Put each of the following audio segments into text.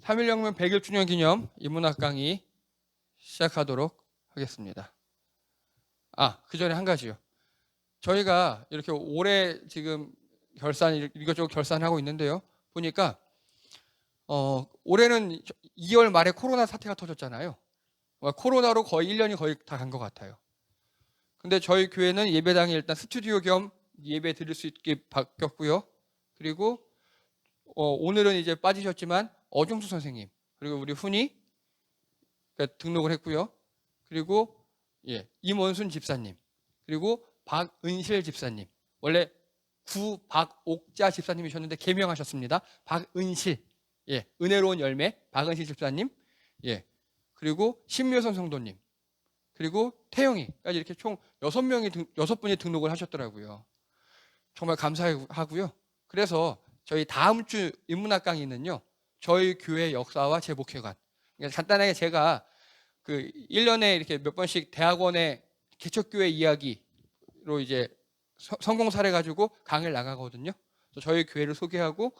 3.1혁명 100일 기념 인문학 강의 시작하도록 하겠습니다. 그 전에 한 가지요. 저희가 이렇게 올해 지금 이것저것 결산하고 있는데요. 보니까 올해는 2월 말에 코로나 사태가 터졌잖아요. 코로나로 거의 1년이 거의 다 간 것 같아요. 근데 저희 교회는 예배당이 일단 스튜디오 겸 예배 드릴 수 있게 바뀌었고요. 그리고 오늘은 이제 빠지셨지만 어중수 선생님 그리고 우리 훈이 등록을 했고요. 그리고 임원순 집사님 그리고 박은실 집사님, 원래 구박옥자 집사님이셨는데 개명하셨습니다. 박은실, 은혜로운 열매 박은실 집사님, 그리고 신묘선 성도님, 그리고 태영이까지 이렇게 총 6분이 등록을 하셨더라고요. 정말 감사하고요. 그래서 저희 다음 주 인문학 강의는요, 저희 교회 역사와 제 목회관. 그러니까 간단하게 제가 그 1년에 이렇게 몇 번씩 대학원의 개척교회 이야기로 이제 성공 사례 가지고 강의를 나가거든요. 저희 교회를 소개하고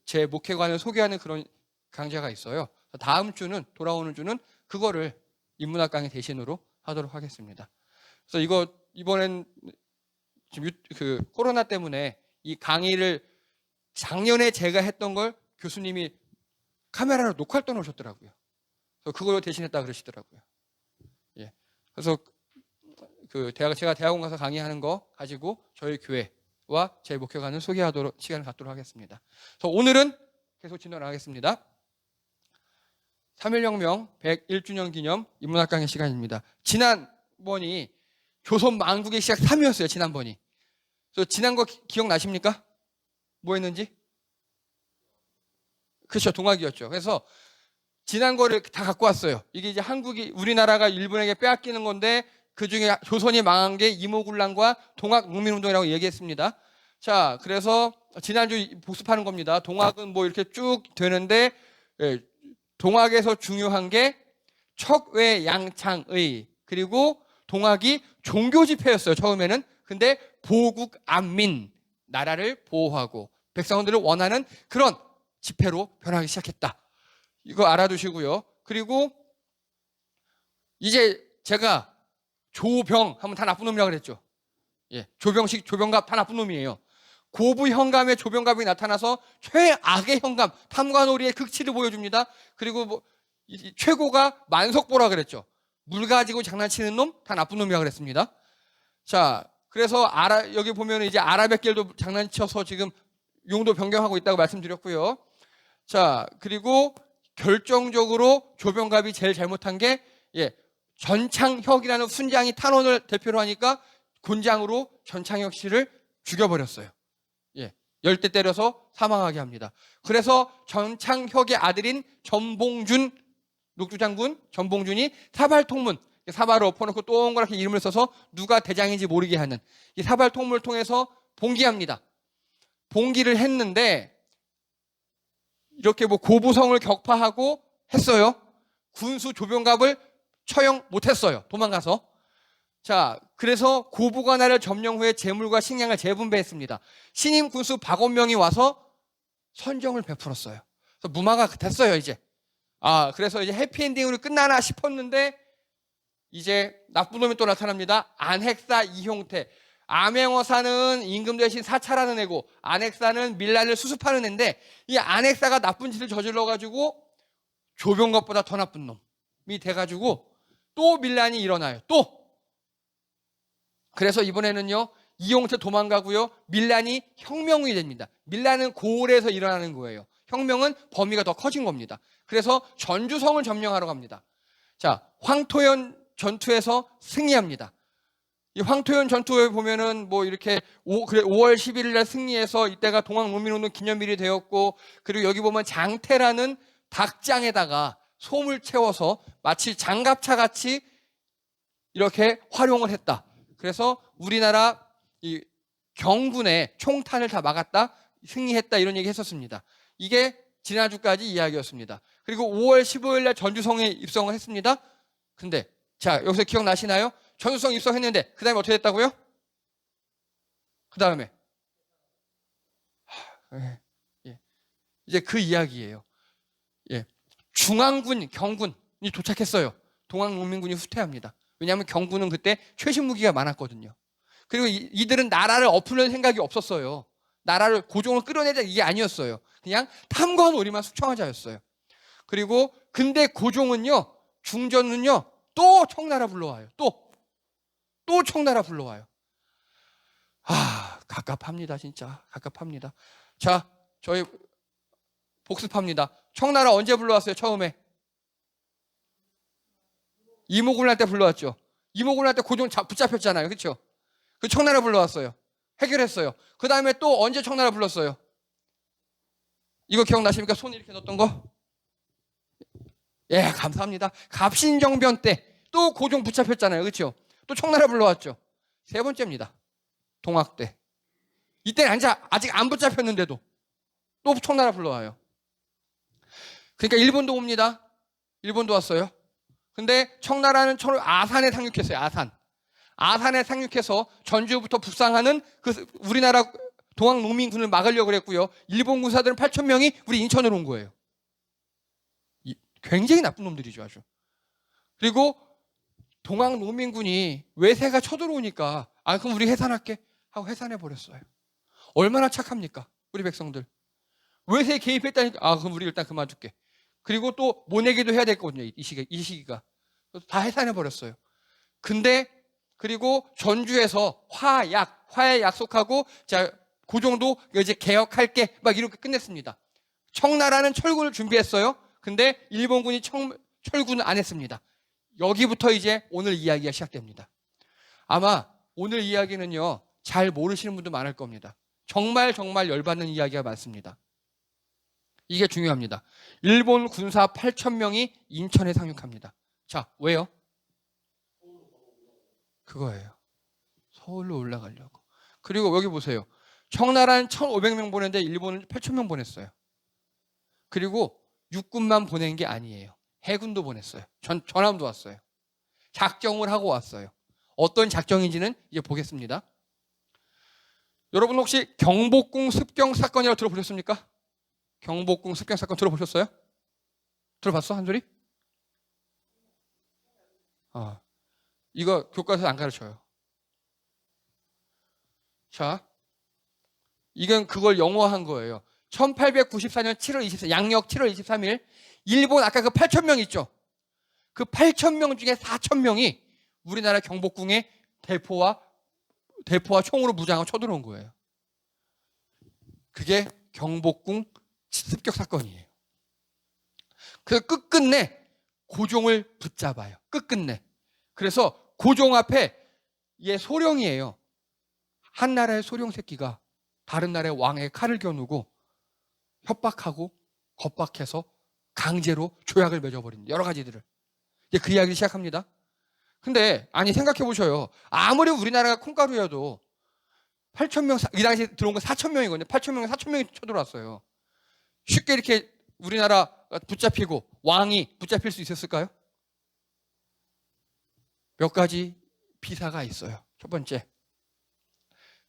제 목회관을 소개하는 그런 강좌가 있어요. 다음 주는, 돌아오는 주는 그거를 인문학 강의 대신으로 하도록 하겠습니다. 그래서 이번엔 지금 코로나 때문에 이 강의를 작년에 제가 했던 걸 교수님이 카메라로 녹화를 떠놓으셨더라고요. 그래서 그걸로 대신했다 그러시더라고요. 그래서 제가 대학원 가서 강의하는 거 가지고 저희 교회와 제 목회관을 소개하도록 시간을 갖도록 하겠습니다. 그래서 오늘은 계속 진행하겠습니다. 3.1혁명 101주년 기념 인문학 강의 시간입니다. 지난번이 조선 망국의 시작 3이었어요. 지난번이. 그래서 지난 거 기억나십니까? 뭐 했는지? 그렇죠. 동학이었죠. 그래서 지난 거를 다 갖고 왔어요. 이게 이제 우리나라가 일본에게 빼앗기는 건데 그 중에 조선이 망한 게 이모군란과 동학 농민운동이라고 얘기했습니다. 자, 그래서 지난주 복습하는 겁니다. 동학은 뭐 이렇게 쭉 되는데, 동학에서 중요한 게 척외양창의, 그리고 동학이 종교 집회였어요. 처음에는. 근데 보국 안민, 나라를 보호하고 백성들을 원하는 그런 집회로 변하기 시작했다. 이거 알아두시고요. 그리고 이제 제가 조병 하면 다 나쁜 놈이라고 그랬죠. 조병식, 조병갑 다 나쁜 놈이에요. 고부 현감의 조병갑이 나타나서 최악의 현감, 탐관오리의 극치를 보여줍니다. 그리고 최고가 만석보라 그랬죠. 물 가지고 장난치는 놈 다 나쁜 놈이라고 그랬습니다. 자, 그래서 여기 보면 이제 아라뱃길도 장난쳐서 지금 용도 변경하고 있다고 말씀드렸고요. 자, 그리고 결정적으로 조병갑이 제일 잘못한 게 전창혁이라는 순장이 탄원을 대표로 하니까 곤장으로 전창혁 씨를 죽여버렸어요. 열대 때려서 사망하게 합니다. 그래서 전창혁의 아들인 전봉준, 녹두장군 전봉준이 사발통문, 사발을 엎어놓고 동그랗게 이름을 써서 누가 대장인지 모르게 하는 이 사발통문을 통해서 봉기합니다. 봉기를 했는데 이렇게 고부성을 격파하고 했어요. 군수 조병갑을 처형 못했어요. 도망가서. 자, 그래서 고부관할을 점령 후에 재물과 식량을 재분배했습니다. 신임 군수 박원명이 와서 선정을 베풀었어요. 그래서 무마가 됐어요, 이제. 그래서 이제 해피엔딩으로 끝나나 싶었는데 이제 나쁜 놈이 또 나타납니다. 안핵사 이형태. 암행어사는 임금 대신 사찰하는 애고 안핵사는 밀란을 수습하는 애인데 이 안핵사가 나쁜 짓을 저질러가지고 조병갑보다 더 나쁜 놈이 돼가지고 또 밀란이 일어나요. 또. 그래서 이번에는요, 이용태 도망가고요, 밀란이 혁명이 됩니다. 밀란은 고을에서 일어나는 거예요. 혁명은 범위가 더 커진 겁니다. 그래서 전주성을 점령하러 갑니다. 자, 황토현 전투에서 승리합니다. 이 황토현 전투에 보면은 이렇게 5월 11일 날 승리해서 이때가 동학농민운동 기념일이 되었고, 그리고 여기 보면 장태라는 닭장에다가 솜을 채워서 마치 장갑차 같이 이렇게 활용을 했다. 그래서 우리나라 이 경군의 총탄을 다 막았다, 승리했다, 이런 얘기 했었습니다. 이게 지난주까지 이야기였습니다. 그리고 5월 15일 날 전주성에 입성을 했습니다. 근데 자, 여기서 기억나시나요? 전주성 입성했는데 그 다음에 어떻게 됐다고요? 그 다음에 이제 그 이야기예요. 중앙군, 경군이 도착했어요. 동학농민군이 후퇴합니다. 왜냐하면 경군은 그때 최신 무기가 많았거든요. 그리고 이들은 나라를 엎으려는 생각이 없었어요. 나라를 고종을 끌어내자 이게 아니었어요. 그냥 탐과 놀이만 숙청하자였어요. 그리고 근데 고종은요, 중전은요, 또 청나라 불러와요. 또 청나라 불러와요. 갑갑합니다. 진짜 갑갑합니다. 자, 저희 복습합니다. 청나라 언제 불러왔어요? 처음에 이모군할 때 불러왔죠. 이모군할 때 고종 붙잡혔잖아요. 그렇죠? 그 청나라 불러왔어요. 해결했어요. 그 다음에 또 언제 청나라 불렀어요? 이거 기억나십니까? 손 이렇게 넣었던 거? 예, 감사합니다. 갑신정변 때 또 고종 붙잡혔잖아요. 그렇죠? 또 청나라 불러왔죠. 세 번째입니다. 동학 때. 이때는 아직 안 붙잡혔는데도 또 청나라 불러와요. 그러니까 일본도 옵니다. 일본도 왔어요. 근데 청나라는 아산에 상륙했어요. 아산에 상륙해서 전주부터 북상하는 그 우리나라 동학농민군을 막으려고 그랬고요. 일본 군사들은 8,000명이 우리 인천으로 온 거예요. 굉장히 나쁜 놈들이죠, 아주. 그리고 동학농민군이 외세가 쳐들어오니까 그럼 우리 해산할게 하고 해산해 버렸어요. 얼마나 착합니까, 우리 백성들. 외세에 개입했다니까 그럼 우리 일단 그만둘게. 그리고 또 모내기도 해야 되거든요, 이 시기가. 다 해산해 버렸어요. 근데 그리고 전주에서 화해 약속하고 자 고종도 이제 개혁할게 막 이렇게 끝냈습니다. 청나라는 철군을 준비했어요. 근데 일본군이 철군을 안 했습니다. 여기부터 이제 오늘 이야기가 시작됩니다. 아마 오늘 이야기는요, 잘 모르시는 분도 많을 겁니다. 정말 열받는 이야기가 많습니다. 이게 중요합니다. 일본 군사 8,000명이 인천에 상륙합니다. 자, 왜요? 그거예요. 서울로 올라가려고. 그리고 여기 보세요. 청나라는 1,500명 보냈는데 일본은 8,000명 보냈어요. 그리고 육군만 보낸 게 아니에요. 해군도 보냈어요. 전함도 왔어요. 작정을 하고 왔어요. 어떤 작정인지는 이제 보겠습니다. 여러분 혹시 경복궁 습경 사건이라고 들어보셨습니까? 경복궁 습경 사건 들어보셨어요? 들어봤어? 한 소리? 이거 교과서에 안 가르쳐요. 자, 이건 그걸 영어한 거예요. 1894년 7월 24일, 양력 7월 23일, 일본 아까 그 8,000명 있죠? 그 8,000명 중에 4,000명이 우리나라 경복궁에 대포와 총으로 무장하고 쳐들어온 거예요. 그게 경복궁 습격 사건이에요. 그 끝끝내 고종을 붙잡아요. 끝끝내. 그래서 고종 앞에 얘 소령이에요. 한 나라의 소령 새끼가 다른 나라의 왕의 칼을 겨누고 협박하고 겁박해서 강제로 조약을 맺어버립니다. 여러 가지들을. 이제 그 이야기를 시작합니다. 근데 생각해 보셔요. 아무리 우리나라가 콩가루여도 8,000명, 이 당시에 들어온 건 4,000명이거든요. 8,000명, 4,000명이 쳐들어왔어요. 쉽게 이렇게 우리나라 붙잡히고 왕이 붙잡힐 수 있었을까요? 몇 가지 비사가 있어요. 첫 번째,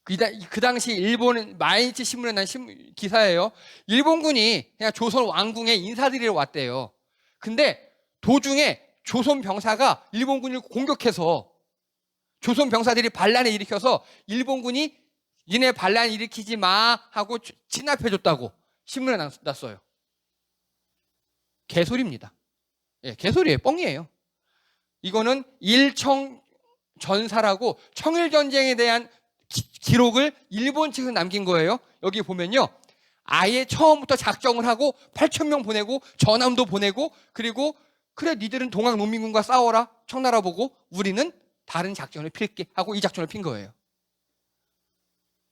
그 당시 일본 마이니치 신문에 난 기사예요. 일본군이 그냥 조선 왕궁에 인사드리러 왔대요. 근데 도중에 조선 병사가 일본군을 공격해서 조선 병사들이 반란을 일으켜서 일본군이 니네 반란 일으키지 마 하고 진압해줬다고 신문에 났어요. 개소리입니다. 예, 개소리예요. 뻥이에요. 이거는 일청전사라고 청일전쟁에 대한 기록을 일본 측에서 남긴 거예요. 여기 보면요, 아예 처음부터 작정을 하고 8,000명 보내고 전함도 보내고, 그리고 그래 니들은 동학농민군과 싸워라 청나라 보고 우리는 다른 작전을 필게 하고 이 작전을 핀 거예요.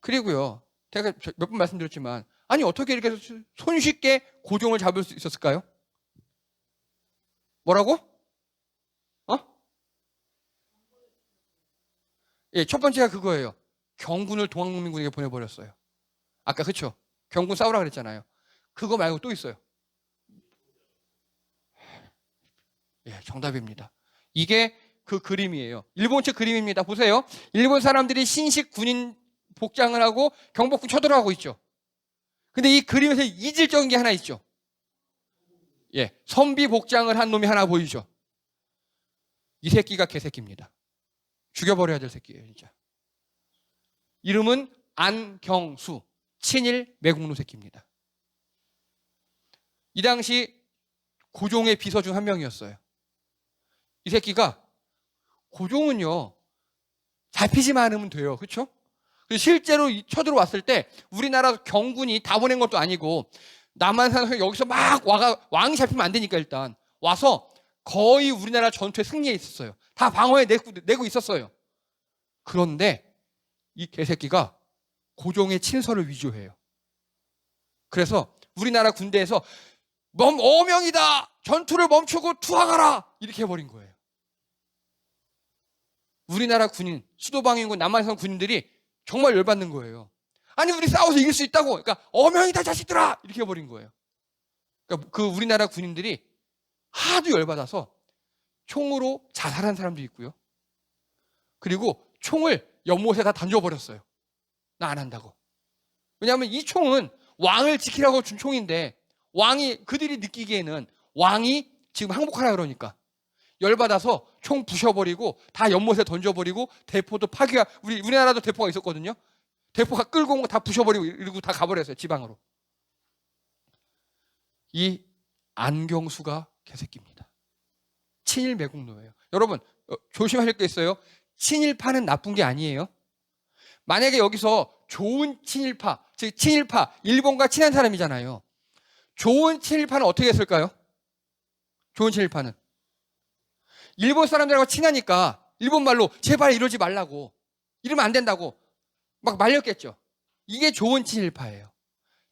그리고요, 제가 몇 번 말씀드렸지만 어떻게 이렇게 손쉽게 고종을 잡을 수 있었을까요? 뭐라고? 예, 첫 번째가 그거예요. 경군을 동학농민군에게 보내버렸어요. 아까 그쵸? 경군 싸우라 그랬잖아요. 그거 말고 또 있어요. 예, 정답입니다. 이게 그 그림이에요. 일본 측 그림입니다. 보세요. 일본 사람들이 신식 군인 복장을 하고 경복궁 쳐들어가고 있죠. 근데 이 그림에서 잊을적인 게 하나 있죠. 예, 선비 복장을 한 놈이 하나 보이죠? 이 새끼가 개새끼입니다. 죽여버려야 될 새끼예요, 진짜. 이름은 안경수, 친일 매국노 새끼입니다. 이 당시 고종의 비서 중 한 명이었어요. 이 새끼가 고종은요, 잡히지만 않으면 돼요. 그렇죠? 실제로 쳐들어왔을 때 우리나라 경군이 다 보낸 것도 아니고 남한산에서 여기서 막 와가 왕이 잡히면 안 되니까 일단 와서 거의 우리나라 전투에 승리해 있었어요. 다 방어해 내고 있었어요. 그런데 이 개새끼가 고종의 친서를 위조해요. 그래서 우리나라 군대에서 어명이다! 전투를 멈추고 투항하라! 이렇게 해버린 거예요. 우리나라 군인, 수도방위군, 남한산 군인들이 정말 열받는 거예요. 아니 우리 싸워서 이길 수 있다고. 그러니까 어명이다 자식들아! 이렇게 해버린 거예요. 그러니까 그 우리나라 군인들이 하도 열받아서 총으로 자살한 사람도 있고요. 그리고 총을 연못에 다 던져버렸어요. 나 안 한다고. 왜냐하면 이 총은 왕을 지키라고 준 총인데 왕이 그들이 느끼기에는 왕이 지금 항복하라 그러니까 열받아서 총 부셔버리고 다 연못에 던져버리고 대포도 파괴하 우리나라도 대포가 있었거든요. 대포가 끌고 온 거 다 부셔버리고 이러고 다 가버렸어요. 지방으로. 이 안경수가 개새끼입니다. 친일 매국노예요. 여러분 조심하실 게 있어요. 친일파는 나쁜 게 아니에요. 만약에 여기서 좋은 친일파, 즉 친일파, 일본과 친한 사람이잖아요. 좋은 친일파는 어떻게 했을까요? 좋은 친일파는 일본 사람들하고 친하니까 일본 말로 제발 이러지 말라고, 이러면 안 된다고 막 말렸겠죠. 이게 좋은 친일파예요.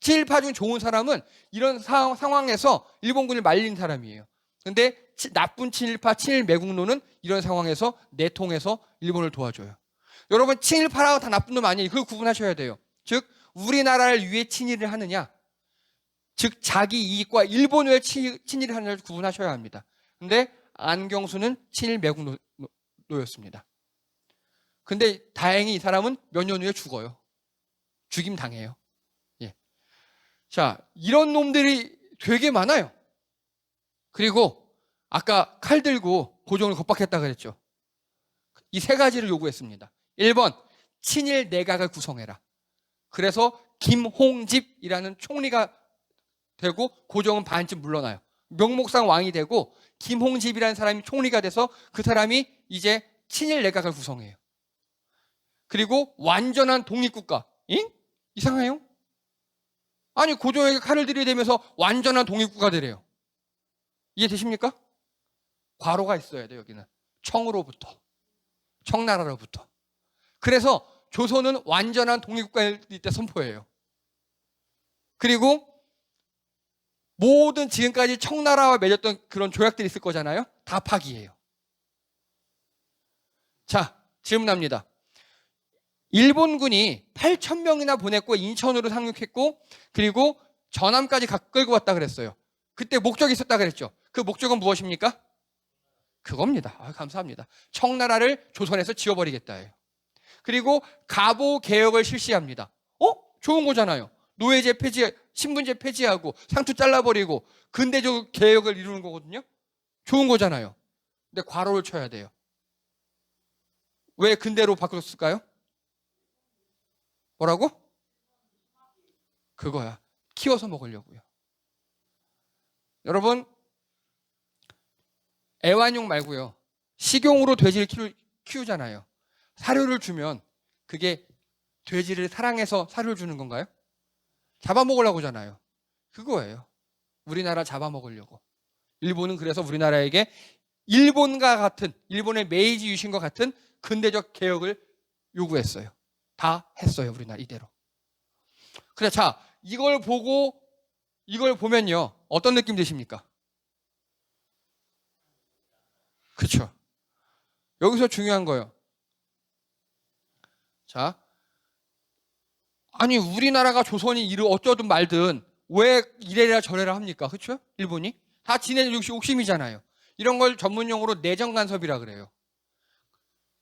친일파 중 좋은 사람은 이런 상황에서 일본군을 말린 사람이에요. 근데 나쁜 친일파, 친일 매국노는 이런 상황에서 내통해서 일본을 도와줘요. 여러분 친일파라고 다 나쁜 놈 아니에요. 그걸 구분하셔야 돼요. 즉 우리나라를 위해 친일을 하느냐, 즉 자기 이익과 일본을 친일을 하느냐를 구분하셔야 합니다. 근데 안경수는 친일 매국노였습니다. 근데 다행히 이 사람은 몇 년 후에 죽어요. 죽임 당해요. 예. 자, 이런 놈들이 되게 많아요. 그리고 아까 칼 들고 고종을 겁박했다 그랬죠. 이 세 가지를 요구했습니다. 1번, 친일 내각을 구성해라. 그래서 김홍집이라는 총리가 되고 고종은 반쯤 물러나요. 명목상 왕이 되고 김홍집이라는 사람이 총리가 돼서 그 사람이 이제 친일 내각을 구성해요. 그리고 완전한 독립국가. 잉? 이상해요? 아니 고종에게 칼을 들이대면서 완전한 독립국가 되래요. 이해되십니까? 괄호가 있어야 돼요. 여기는 청으로부터, 청나라로부터. 그래서 조선은 완전한 독립국가일 때 선포해요. 그리고 모든 지금까지 청나라와 맺었던 그런 조약들이 있을 거잖아요. 다 파기해요. 자, 질문합니다. 일본군이 8,000명이나 보냈고 인천으로 상륙했고 그리고 전함까지 끌고 왔다 그랬어요. 그때 목적이 있었다 그랬죠. 그 목적은 무엇입니까? 그겁니다. 감사합니다. 청나라를 조선에서 지워버리겠다예요. 그리고 갑오 개혁을 실시합니다. 좋은 거잖아요. 노예제 폐지, 신분제 폐지하고 상투 잘라버리고 근대적 개혁을 이루는 거거든요. 좋은 거잖아요. 근데 괄호를 쳐야 돼요. 왜 근대로 바꿨을까요? 뭐라고? 그거야. 키워서 먹으려고요. 여러분 애완용 말고요. 식용으로 돼지를 키우잖아요. 사료를 주면 그게 돼지를 사랑해서 사료를 주는 건가요? 잡아먹으려고 하잖아요. 그거예요. 우리나라 잡아먹으려고. 일본은 그래서 우리나라에게 일본과 같은, 일본의 메이지 유신과 같은 근대적 개혁을 요구했어요. 다 했어요. 우리나라 이대로. 그래, 자, 이걸 보면요. 어떤 느낌 드십니까? 그렇죠. 여기서 중요한 거예요. 자, 아니 우리나라가 조선이 어쩌든 말든 왜 이래라 저래라 합니까? 그렇죠? 일본이 다 지네 욕심이잖아요. 이런 걸 전문용어로 내정 간섭이라 그래요.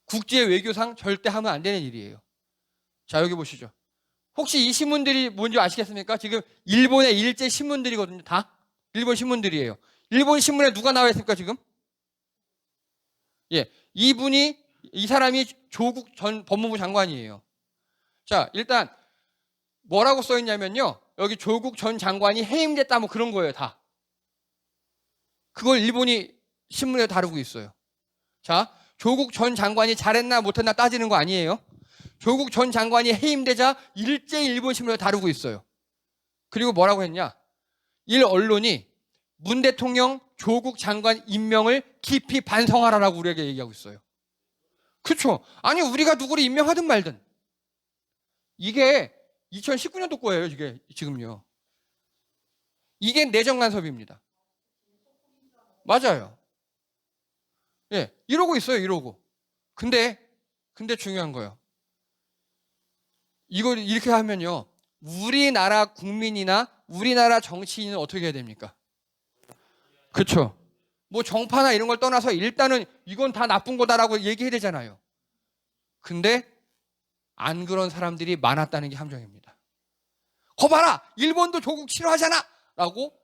국제 외교상 절대 하면 안 되는 일이에요. 자, 여기 보시죠. 혹시 이 신문들이 뭔지 아시겠습니까? 지금 일본의 일제 신문들이거든요. 다 일본 신문들이에요. 일본 신문에 누가 나와 있습니까, 지금? 예. 이 사람이 조국 전 법무부 장관이에요. 자, 일단 뭐라고 써 있냐면요. 여기 조국 전 장관이 해임됐다 뭐 그런 거예요, 다. 그걸 일본이 신문에 다루고 있어요. 자, 조국 전 장관이 잘했나 못했나 따지는 거 아니에요. 조국 전 장관이 해임되자 일제히 일본 신문에 다루고 있어요. 그리고 뭐라고 했냐? 일 언론이 문 대통령 조국 장관 임명을 깊이 반성하라라고 우리에게 얘기하고 있어요. 그렇죠? 아니 우리가 누구를 임명하든 말든 이게 2019년도 거예요. 이게 지금요. 이게 내정 간섭입니다. 맞아요. 예, 이러고 있어요. 이러고. 근데 중요한 거예요. 이걸 이렇게 하면요. 우리나라 국민이나 우리나라 정치인은 어떻게 해야 됩니까? 그렇죠. 뭐 정파나 이런 걸 떠나서 일단은 이건 다 나쁜 거다라고 얘기해야 되잖아요. 근데 안 그런 사람들이 많았다는 게 함정입니다. 봐라! 일본도 조국 싫어하잖아! 라고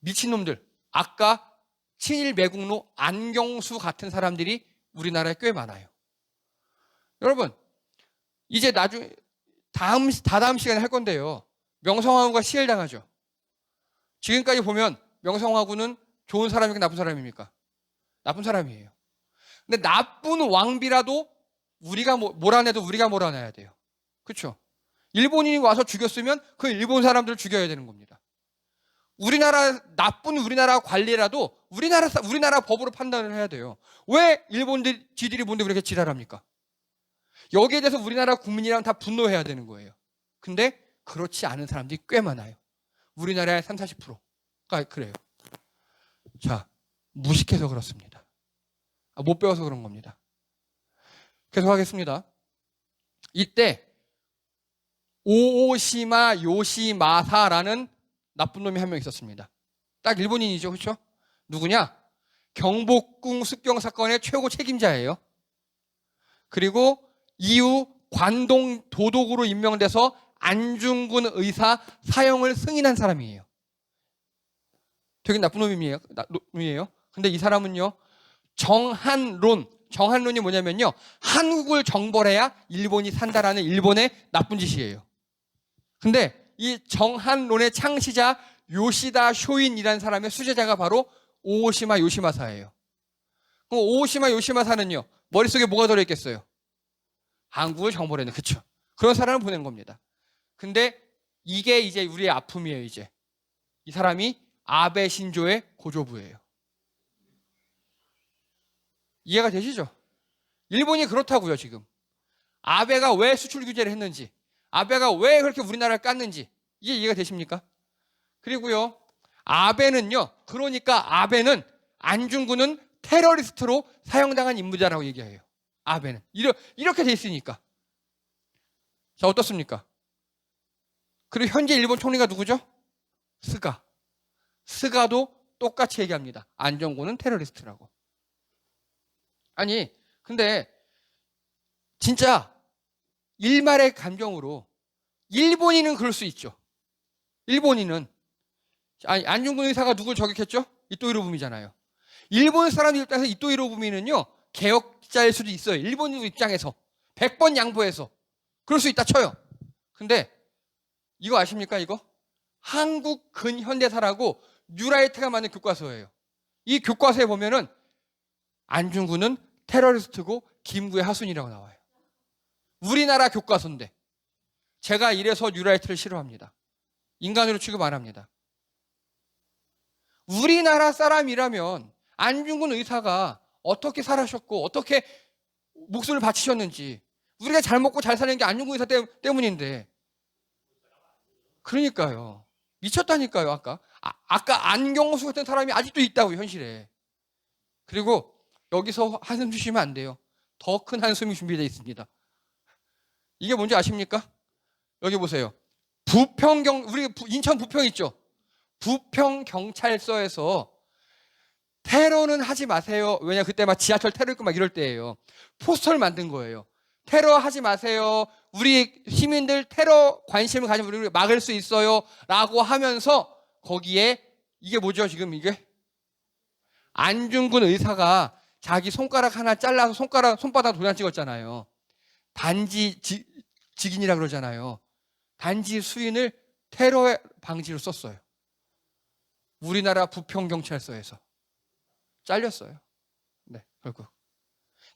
미친놈들, 아까 친일 매국노 안경수 같은 사람들이 우리나라에 꽤 많아요. 여러분, 이제 나중에 다음 시간에 할 건데요. 명성황후가 시해당하죠. 지금까지 보면 명성황후는 좋은 사람입니까? 나쁜 사람입니까? 나쁜 사람이에요. 근데 나쁜 왕비라도 우리가 몰아내도 우리가 몰아내야 돼요. 그렇죠? 일본인이 와서 죽였으면 그 일본 사람들을 죽여야 되는 겁니다. 나쁜 우리나라 관리라도 우리나라 법으로 판단을 해야 돼요. 왜 지들이 뭔데 그렇게 지랄합니까? 여기에 대해서 우리나라 국민이랑 다 분노해야 되는 거예요. 근데 그렇지 않은 사람들이 꽤 많아요. 우리나라의 30, 40%가 그래요. 자, 무식해서 그렇습니다. 못 배워서 그런 겁니다. 계속하겠습니다. 이때 오오시마 요시마사라는 나쁜 놈이 한 명 있었습니다. 딱 일본인이죠. 그렇죠? 누구냐? 경복궁 습경 사건의 최고 책임자예요. 그리고 이후 관동 도독으로 임명돼서 안중근 의사 사형을 승인한 사람이에요. 되게 나쁜 놈이에요. 근데 이 사람은요. 정한론이 뭐냐면요. 한국을 정벌해야 일본이 산다라는 일본의 나쁜 짓이에요. 근데 이 정한론의 창시자 요시다 쇼인이라는 사람의 수제자가 바로 오오시마 요시마사예요. 그럼 오오시마 요시마사는요. 머릿속에 뭐가 들어있겠어요? 한국을 정벌해는, 그쵸? 그런 사람을 보낸 겁니다. 근데 이게 이제 우리의 아픔이에요. 이제 이 사람이 아베 신조의 고조부예요. 이해가 되시죠? 일본이 그렇다고요. 지금 아베가 왜 수출 규제를 했는지, 아베가 왜 그렇게 우리나라를 깠는지 이게 이해가 되십니까? 그리고요, 그러니까 아베는 안중근은 테러리스트로 사형당한 인물이라고 얘기해요. 아베는 이렇게 돼 있으니까. 자, 어떻습니까? 그리고 현재 일본 총리가 누구죠? 스가도 똑같이 얘기합니다. 안중근은 테러리스트라고. 아니, 근데 진짜 일말의 감정으로 일본인은 그럴 수 있죠. 일본인은 안중근 의사가 누굴 저격했죠? 이토 히로부미잖아요. 일본 사람들 입장에서 이토 히로부미는요, 개혁자일 수도 있어요. 일본 입장에서 100번 양보해서 그럴 수 있다 쳐요. 근데 이거 아십니까? 이거 한국 근현대사라고 뉴라이트가 만든 교과서예요. 이 교과서에 보면은 안중근은 테러리스트고 김구의 하순이라고 나와요. 우리나라 교과서인데 제가 이래서 뉴라이트를 싫어합니다. 인간으로 취급 안 합니다. 우리나라 사람이라면 안중근 의사가 어떻게 살아셨고 어떻게 목숨을 바치셨는지, 우리가 잘 먹고 잘 사는 게 안중근 의사 때문인데. 그러니까요. 미쳤다니까요. 아까 안경수 같은 사람이 아직도 있다고, 현실에. 그리고 여기서 한숨 쉬시면 안 돼요. 더 큰 한숨이 준비되어 있습니다. 이게 뭔지 아십니까? 여기 보세요. 우리 인천 부평 있죠? 부평경찰서에서 테러는 하지 마세요. 왜냐, 그때 막 지하철 테러 있고 막 이럴 때예요. 포스터를 만든 거예요. 테러 하지 마세요. 우리 시민들 테러 관심을 가지면 우리 막을 수 있어요. 라고 하면서 거기에 이게 뭐죠, 지금 이게? 안중근 의사가 자기 손가락 하나 잘라서 손바닥 도장 찍었잖아요. 단지 직인이라 그러잖아요. 단지 수인을 테러 방지로 썼어요. 우리나라 부평경찰서에서 잘렸어요. 네, 결국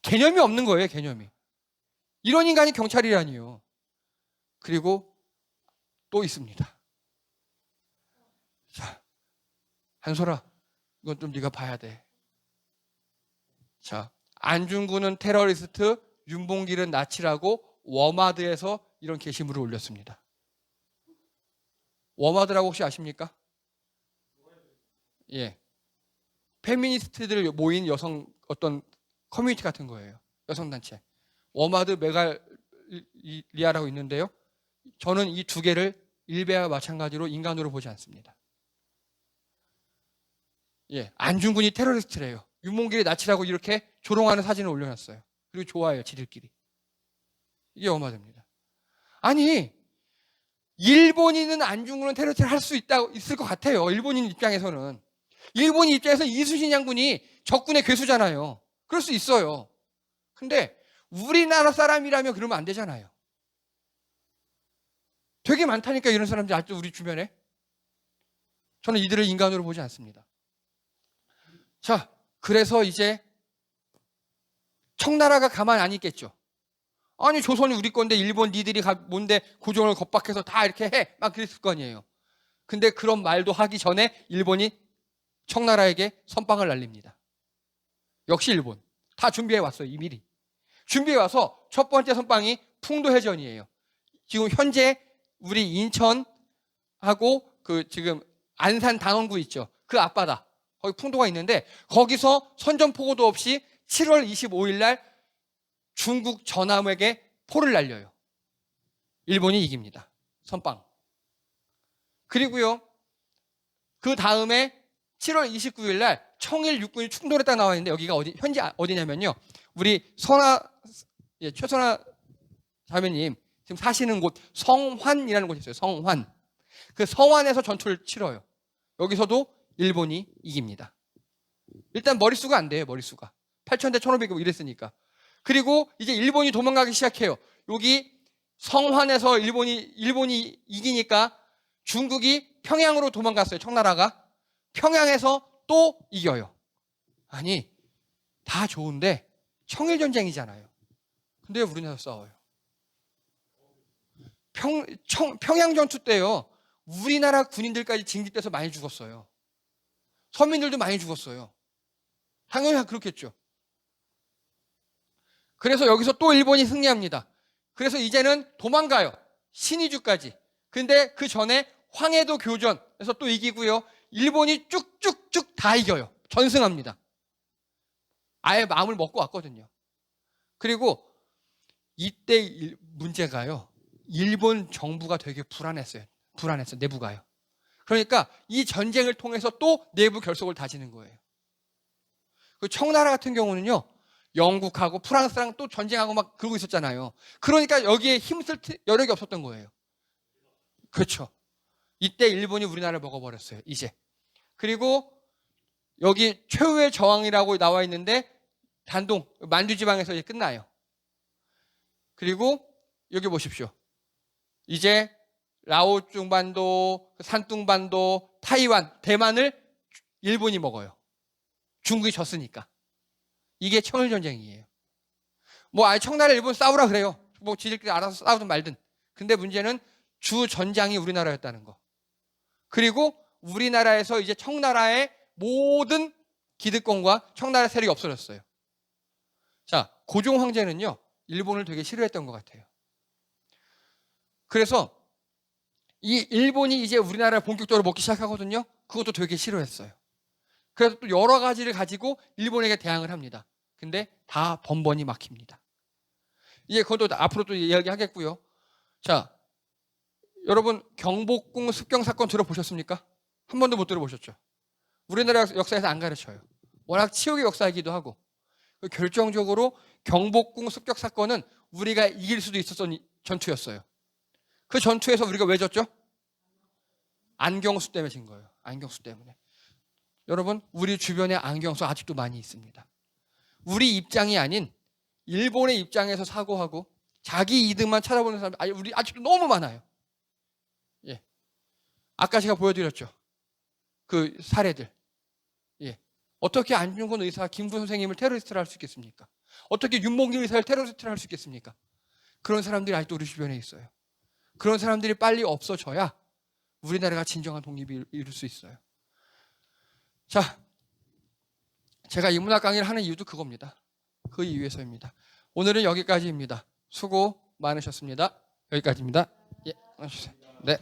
개념이 없는 거예요, 개념이. 이런 인간이 경찰이라니요. 그리고 또 있습니다. 자, 한솔아, 이건 좀 네가 봐야 돼. 자, 안중근은 테러리스트, 윤봉길은 나치라고 워마드에서 이런 게시물을 올렸습니다. 워마드라고 혹시 아십니까? 예, 페미니스트들 모인 여성 어떤 커뮤니티 같은 거예요. 여성단체. 워마드 메갈리아라고 있는데요. 저는 이 두 개를 일베와 마찬가지로 인간으로 보지 않습니다. 예, 안중근이 테러리스트래요. 윤봉길이 나치라고 이렇게 조롱하는 사진을 올려놨어요. 그리고 좋아해요, 지들끼리. 이게 워마드입니다. 아니, 일본인은 안중근은 테러리스트를 할 수 있을 것 같아요. 일본인 입장에서는. 일본인 입장에서 이순신 장군이 적군의 괴수잖아요. 그럴 수 있어요. 근데 우리나라 사람이라면 그러면 안 되잖아요. 되게 많다니까, 이런 사람들이 아직도 우리 주변에. 저는 이들을 인간으로 보지 않습니다. 자, 그래서 이제 청나라가 가만 안 있겠죠. 아니, 조선이 우리 건데 일본 니들이 뭔데 고종을 겁박해서 다 이렇게 해, 막 그랬을 거 아니에요. 근데 그런 말도 하기 전에 일본이 청나라에게 선빵을 날립니다. 역시 일본. 다 준비해 왔어요, 미리. 준비해 와서 첫 번째 선빵이 풍도해전이에요. 지금 현재 우리 인천하고 지금 안산 단원구 있죠. 그 앞바다. 거기 풍도가 있는데 거기서 선전포고도 없이 7월 25일 날 중국 전함에게 포를 날려요. 일본이 이깁니다. 선빵. 그리고요, 그 다음에 7월 29일 날 청일 육군이 충돌했다 나와 있는데 여기가 현재 어디냐면요. 우리 최선아 자매님 지금 사시는 곳 성환이라는 곳이 있어요. 성환. 그 성환에서 전투를 치러요. 여기서도 일본이 이깁니다. 일단 머릿수가 안 돼요. 머릿수가. 8,000대 1,500이 이랬으니까. 그리고 이제 일본이 도망가기 시작해요. 여기 성환에서 일본이 이기니까 중국이 평양으로 도망갔어요. 청나라가. 평양에서 또 이겨요. 아니, 다 좋은데 청일전쟁이잖아요. 근데 왜 우리나라 싸워요? 평양 전투 때요, 우리나라 군인들까지 징집돼서 많이 죽었어요. 서민들도 많이 죽었어요. 당연히 그렇겠죠. 그래서 여기서 또 일본이 승리합니다. 그래서 이제는 도망가요. 신의주까지. 근데 그 전에 황해도 교전에서 또 이기고요. 일본이 쭉쭉쭉 다 이겨요. 전승합니다. 아예 마음을 먹고 왔거든요. 그리고 이때 문제가요, 일본 정부가 되게 불안했어요. 내부가요. 그러니까 이 전쟁을 통해서 또 내부 결속을 다지는 거예요. 그 청나라 같은 경우는요, 영국하고 프랑스랑 또 전쟁하고 막 그러고 있었잖아요. 그러니까 여기에 힘쓸 여력이 없었던 거예요. 그렇죠. 이때 일본이 우리나라를 먹어버렸어요. 이제. 그리고 여기 최후의 저항이라고 나와 있는데 단동 만주지방에서 이제 끝나요. 그리고 여기 보십시오. 이제 라오중반도, 산둥반도, 타이완, 대만을 일본이 먹어요. 중국이 졌으니까. 이게 청일전쟁이에요. 아예 청나라 일본 싸우라 그래요. 지들끼리 알아서 싸우든 말든. 근데 문제는 주 전장이 우리나라였다는 거. 그리고 우리나라에서 이제 청나라의 모든 기득권과 청나라 세력이 없어졌어요. 자, 고종 황제는요, 일본을 되게 싫어했던 것 같아요. 그래서 이 일본이 이제 우리나라를 본격적으로 먹기 시작하거든요. 그것도 되게 싫어했어요. 그래서 또 여러 가지를 가지고 일본에게 대항을 합니다. 근데 다 번번이 막힙니다. 이제 그것도 앞으로 또 이야기하겠고요. 자, 여러분 경복궁 습경 사건 들어보셨습니까? 한 번도 못 들어보셨죠? 우리나라 역사에서 안 가르쳐요. 워낙 치욕의 역사이기도 하고. 결정적으로 경복궁 습격 사건은 우리가 이길 수도 있었던 전투였어요. 그 전투에서 우리가 왜 졌죠? 안경수 때문에 진 거예요. 안경수 때문에. 여러분, 우리 주변에 안경소 아직도 많이 있습니다. 우리 입장이 아닌 일본의 입장에서 사고하고 자기 이득만 찾아보는 사람, 우리 아직도 너무 많아요. 예. 아까 제가 보여드렸죠. 그 사례들. 예. 어떻게 안중근 의사가 김구 선생님을 테러리스트를 할 수 있겠습니까? 어떻게 윤봉길 의사를 테러리스트를 할 수 있겠습니까? 그런 사람들이 아직도 우리 주변에 있어요. 그런 사람들이 빨리 없어져야 우리나라가 진정한 독립을 이룰 수 있어요. 자, 제가 이 문학 강의를 하는 이유도 그겁니다. 그 이유에서입니다. 오늘은 여기까지입니다. 수고 많으셨습니다. 여기까지입니다. 예, 네.